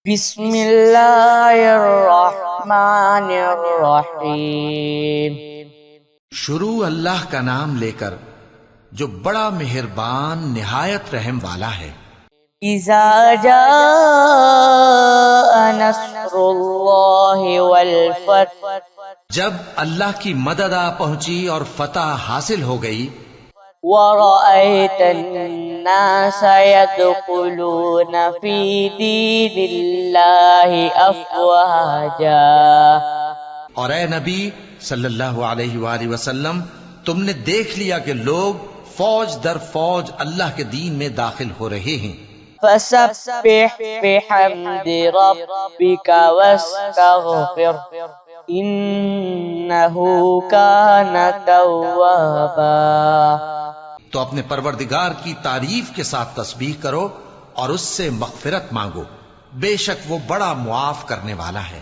بسم اللہ الرحمن الرحیم۔ شروع اللہ کا نام لے کر جو بڑا مہربان نہایت رحم والا ہے۔ اذا جاء نصر اللہ والفتح جب اللہ کی مدد آ پہنچی اور فتح حاصل ہو گئی، ورأیت الناس يدخلون فی دین اللہ افواجا، اور اے نبی صلی اللہ علیہ وآلہ وسلم، تم نے دیکھ لیا کہ لوگ فوج در فوج اللہ کے دین میں داخل ہو رہے ہیں۔ فسبح بحمد ربک واستغفر انہ کان توابا۔ تو اپنے پروردگار کی تعریف کے ساتھ تسبیح کرو اور اس سے مغفرت مانگو، بے شک وہ بڑا معاف کرنے والا ہے۔